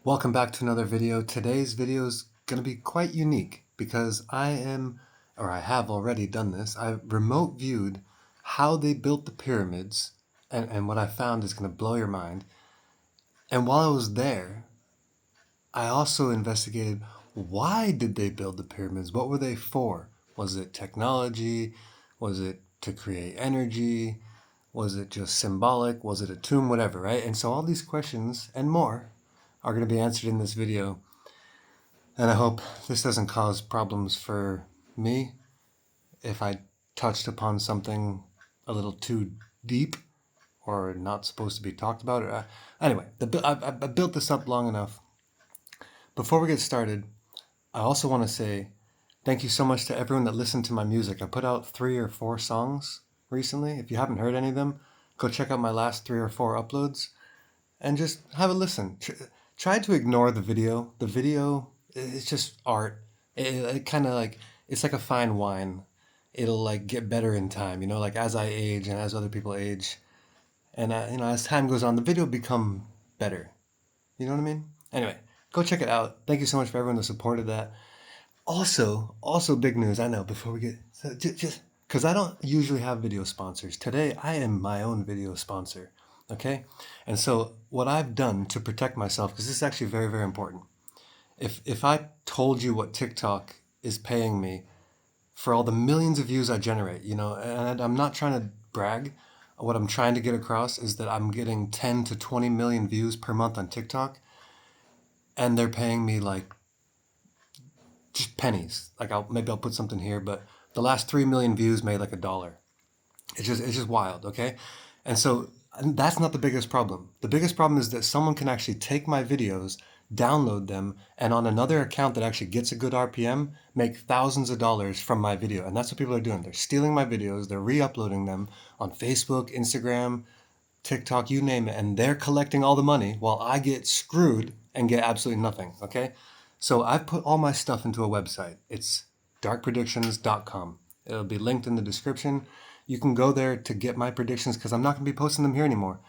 Welcome back to another video. Today's video is going to be quite unique because I have already done this. I remote viewed how they built the pyramids, and what I found is going to blow your mind. And while I was there, I also investigated, why did they build the pyramids? What were they for? Was it technology? Was it to create energy? Was it just symbolic? Was it a tomb? Whatever, right? And so all these questions and more are going to be answered in this video. And I hope this doesn't cause problems for me if I touched upon something a little too deep or not supposed to be talked about. Anyway, I built this up long enough. Before we get started, I also want to say thank you so much to everyone that listened to my music. I put out 3 or 4 songs recently. If you haven't heard any of them, go check out my last 3 or 4 uploads and just have a listen. Try to ignore the video. The video, it's just art. It kind of like, it's like a fine wine. It'll like get better in time, like as I age and as other people age. And, as time goes on, the video will become better. You know what I mean? Anyway, go check it out. Thank you so much for everyone that supported that. Also big news, I know, before we get, so just, because I don't usually have video sponsors. Today, I am my own video sponsor. Okay? And so what I've done to protect myself, because this is actually very, very important. If I told you what TikTok is paying me for all the millions of views I generate, and I'm not trying to brag, what I'm trying to get across is that I'm getting 10 to 20 million views per month on TikTok, and they're paying me like just pennies. Like maybe I'll put something here, but the last 3 million views made like $1. It's just wild, okay? And so that's not the biggest problem. The biggest problem is that someone can actually take my videos, download them, and on another account that actually gets a good RPM, make thousands of dollars from my video. And that's what people are doing. They're stealing my videos, they're re-uploading them on Facebook, Instagram, TikTok, you name it, and they're collecting all the money while I get screwed and get absolutely nothing, okay? So I've put all my stuff into a website. It's darkpredictions.com. It'll be linked in the description. You can go there to get my predictions because I'm not going to be posting them here anymore.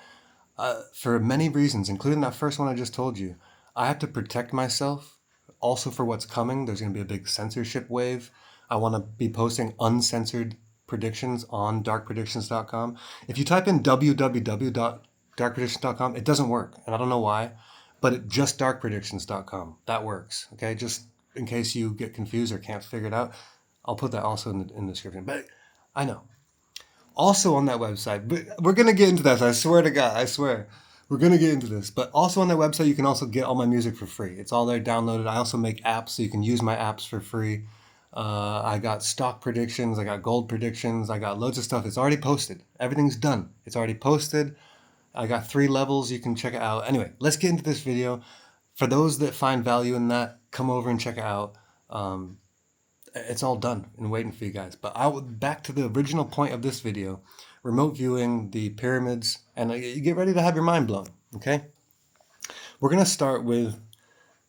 For many reasons, including that first one I just told you. I have to protect myself. Also for what's coming, there's going to be a big censorship wave. I want to be posting uncensored predictions on darkpredictions.com. If you type in www.darkpredictions.com, it doesn't work. And I don't know why, but just darkpredictions.com. That works. Okay, just in case you get confused or can't figure it out, I'll put that also in the description. But I know. Also on that website, but we're going to get into that. I swear to God, I swear. We're going to get into this. But also on that website, you can also get all my music for free. It's all there downloaded. I also make apps, so you can use my apps for free. I got stock predictions. I got gold predictions. I got loads of stuff. It's already posted. Everything's done. It's already posted. I got 3 levels. You can check it out. Anyway, let's get into this video. For those that find value in that, come over and check it out. It's all done and waiting for you guys. But back to the original point of this video, remote viewing the pyramids, and you get ready to have your mind blown, okay? We're going to start with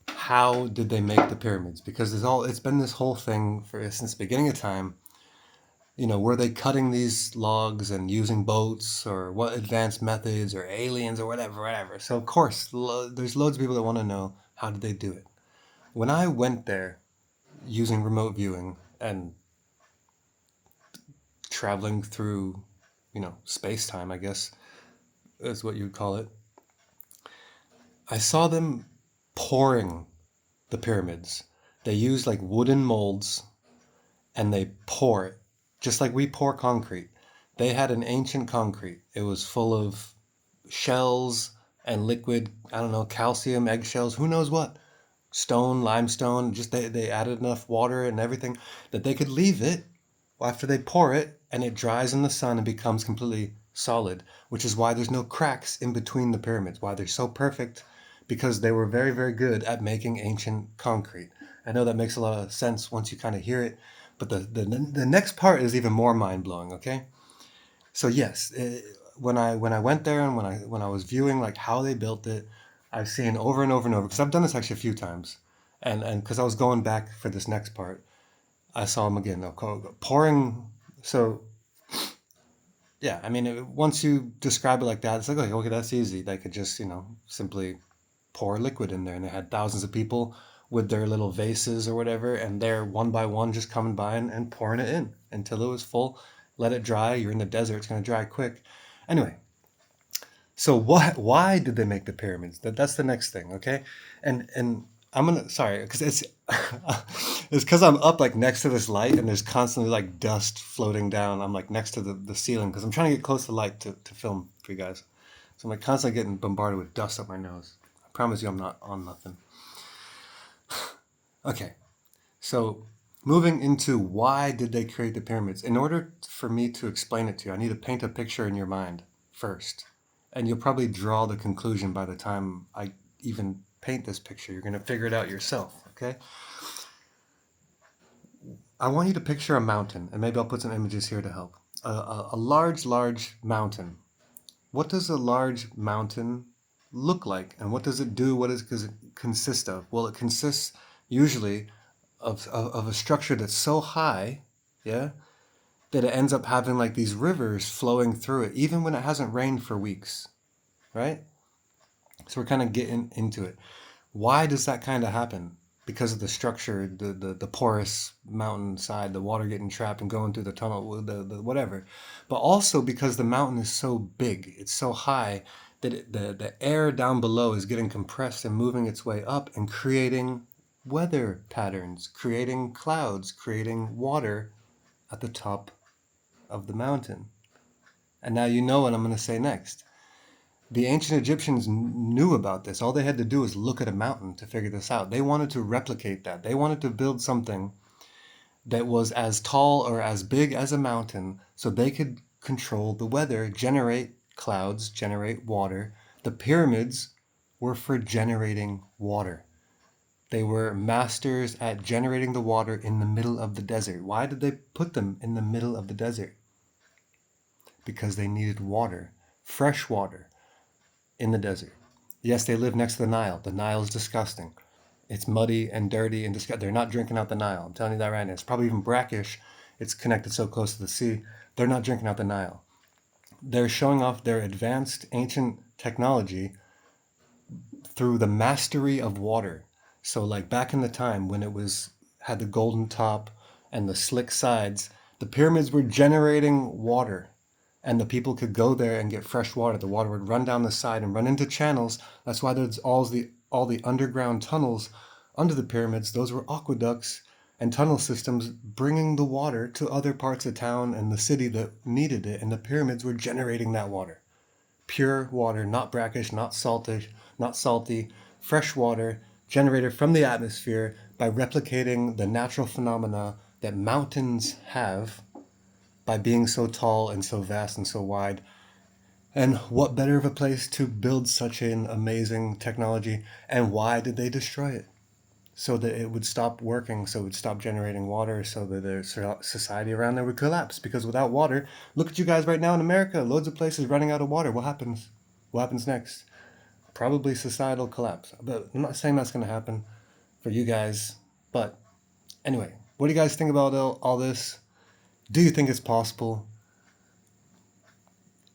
how did they make the pyramids? Because it's been this whole thing since the beginning of time. Were they cutting these logs and using boats, or what advanced methods, or aliens, or whatever. So of course, there's loads of people that want to know, how did they do it? When I went there using remote viewing and traveling through, space-time, I guess is what you'd call it, I saw them pouring the pyramids. They use like wooden molds and they pour it just like we pour concrete. They had an ancient concrete. It was full of shells and liquid, I don't know, calcium, eggshells, who knows what, stone, limestone. Just they added enough water and everything that they could leave it after they pour it and it dries in the sun and becomes completely solid, which is why there's no cracks in between the pyramids, why they're so perfect, because they were very, very good at making ancient concrete. I know that makes a lot of sense once you kind of hear it, but the next part is even more mind-blowing, okay? So yes, when I went there and when I was viewing like how they built it, I've seen over and over and over, because I've done this actually a few times, and because I was going back for this next part, I saw them again. Pouring. So yeah, I mean, once you describe it like that, it's like, okay, that's easy. They could just simply pour liquid in there, and they had thousands of people with their little vases or whatever, and they're one by one just coming by and pouring it in until it was full. Let it dry. You're in the desert, it's going to dry quick. Anyway, so why did they make the pyramids? That's the next thing, okay? And I'm gonna, sorry, because it's it's because I'm up like next to this light, and there's constantly like dust floating down. I'm like next to the ceiling because I'm trying to get close to the light to film for you guys. So I'm like constantly getting bombarded with dust up my nose. I promise you I'm not on nothing. Okay, so moving into why did they create the pyramids? In order for me to explain it to you, I need to paint a picture in your mind first. And you'll probably draw the conclusion by the time I even paint this picture. You're going to figure it out yourself, okay? I want you to picture a mountain, and maybe I'll put some images here to help. A large, large mountain. What does a large mountain look like? And what does it do? What does it consist of? Well, it consists usually of a structure that's so high, yeah, that it ends up having like these rivers flowing through it, even when it hasn't rained for weeks, right? So we're kind of getting into it. Why does that kind of happen? Because of the structure, the porous mountainside, the water getting trapped and going through the tunnel, the whatever. But also because the mountain is so big, it's so high that the air down below is getting compressed and moving its way up and creating weather patterns, creating clouds, creating water at the top of the mountain. And now you know what I'm going to say next. The ancient Egyptians knew about this. All they had to do was look at a mountain to figure this out. They wanted to replicate that. They wanted to build something that was as tall or as big as a mountain so they could control the weather, generate clouds, generate water. The pyramids were for generating water. They were masters at generating the water in the middle of the desert. Why did they put them in the middle of the desert? Because they needed water, fresh water, in the desert. Yes, they live next to the Nile. The Nile is disgusting. It's muddy and dirty and disgusting. They're not drinking out the Nile. I'm telling you that right now. It's probably even brackish. It's connected so close to the sea. They're not drinking out the Nile. They're showing off their advanced ancient technology through the mastery of water. So like back in the time when it was had the golden top and the slick sides, the pyramids were generating water. And the people could go there and get fresh water. The water would run down the side and run into channels. That's why there's all the underground tunnels under the pyramids. Those were aqueducts and tunnel systems bringing the water to other parts of town and the city that needed it. And the pyramids were generating that water. Pure water, not brackish, not salty, fresh water generated from the atmosphere by replicating the natural phenomena that mountains have by being so tall and so vast and so wide. And what better of a place to build such an amazing technology? And why did they destroy it? So that it would stop working, so it would stop generating water, so that their society around there would collapse. Because without water, look at you guys right now in America, loads of places running out of water. What happens? What happens next? Probably societal collapse. But I'm not saying that's going to happen for you guys. But anyway, what do you guys think about all this? Do you think it's possible?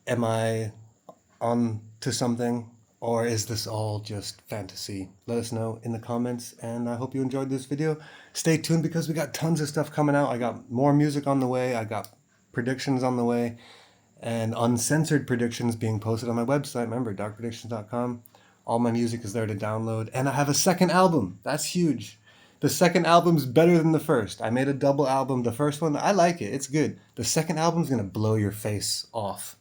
Am I on to something? Or is this all just fantasy? Let us know in the comments, and I hope you enjoyed this video. Stay tuned because we got tons of stuff coming out. I got more music on the way. I got predictions on the way, and uncensored predictions being posted on my website. Remember, darkpredictions.com. All my music is there to download, and I have a second album. That's huge. The second album's better than the first. I made a double album. The first one, I like it. It's good. The second album's going to blow your face off.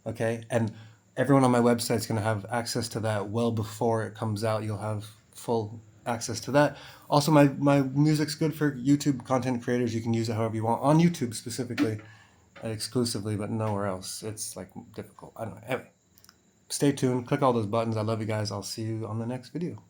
Okay? And everyone on my website is going to have access to that well before it comes out. You'll have full access to that. Also, my music's good for YouTube content creators. You can use it however you want. On YouTube specifically, exclusively, but nowhere else. It's like difficult. I don't know. Anyway, stay tuned. Click all those buttons. I love you guys. I'll see you on the next video.